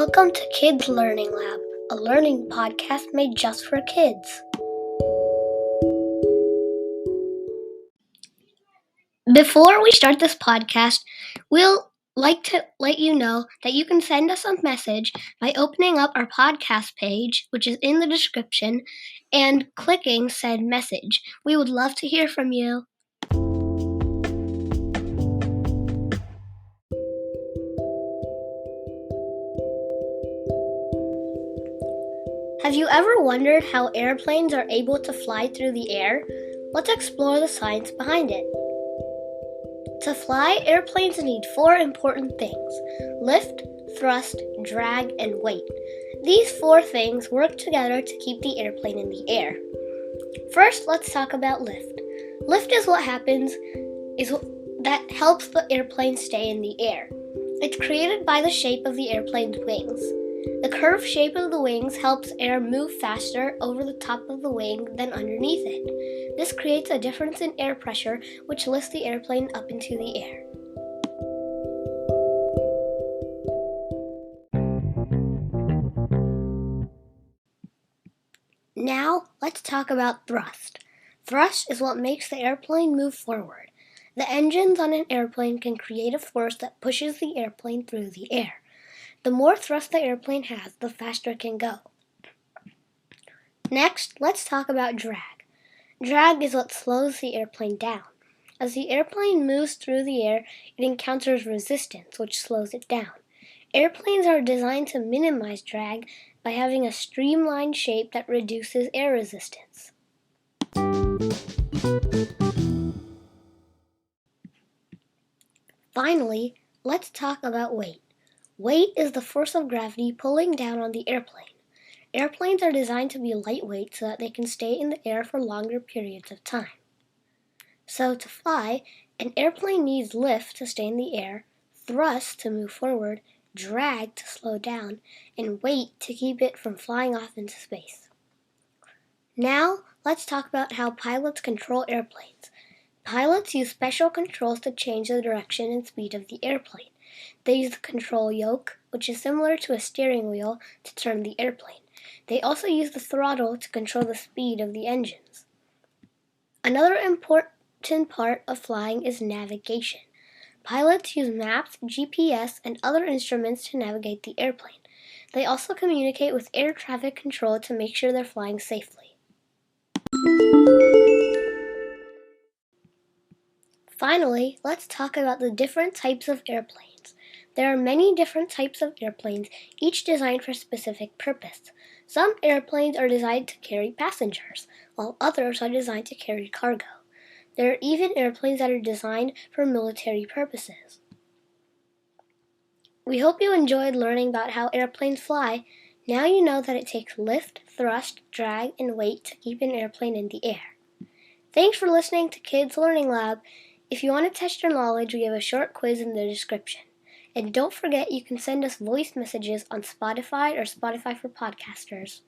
Welcome to Kids Learning Lab, a learning podcast made just for kids. Before we start this podcast, we'll like to let you know that you can send us a message by opening up our podcast page, which is in the description, and clicking said message. We would love to hear from you. Have you ever wondered how airplanes are able to fly through the air? Let's explore the science behind it. To fly, airplanes need four important things: lift, thrust, drag, and weight. These four things work together to keep the airplane in the air. First, let's talk about lift. Lift is what happens that helps the airplane stay in the air. It's created by the shape of the airplane's wings. The curved shape of the wings helps air move faster over the top of the wing than underneath it. This creates a difference in air pressure, which lifts the airplane up into the air. Now, let's talk about thrust. Thrust is what makes the airplane move forward. The engines on an airplane can create a force that pushes the airplane through the air. The more thrust the airplane has, the faster it can go. Next, let's talk about drag. Drag is what slows the airplane down. As the airplane moves through the air, it encounters resistance, which slows it down. Airplanes are designed to minimize drag by having a streamlined shape that reduces air resistance. Finally, let's talk about weight. Weight is the force of gravity pulling down on the airplane. Airplanes are designed to be lightweight so that they can stay in the air for longer periods of time. So to fly, an airplane needs lift to stay in the air, thrust to move forward, drag to slow down, and weight to keep it from flying off into space. Now, let's talk about how pilots control airplanes. Pilots use special controls to change the direction and speed of the airplane. They use the control yoke, which is similar to a steering wheel, to turn the airplane. They also use the throttle to control the speed of the engines. Another important part of flying is navigation. Pilots use maps, GPS, and other instruments to navigate the airplane. They also communicate with air traffic control to make sure they're flying safely. Finally, let's talk about the different types of airplanes. There are many different types of airplanes, each designed for a specific purpose. Some airplanes are designed to carry passengers, while others are designed to carry cargo. There are even airplanes that are designed for military purposes. We hope you enjoyed learning about how airplanes fly. Now you know that it takes lift, thrust, drag, and weight to keep an airplane in the air. Thanks for listening to Kids Learning Lab. If you want to test your knowledge, we have a short quiz in the description. And don't forget, you can send us voice messages on Spotify or Spotify for Podcasters.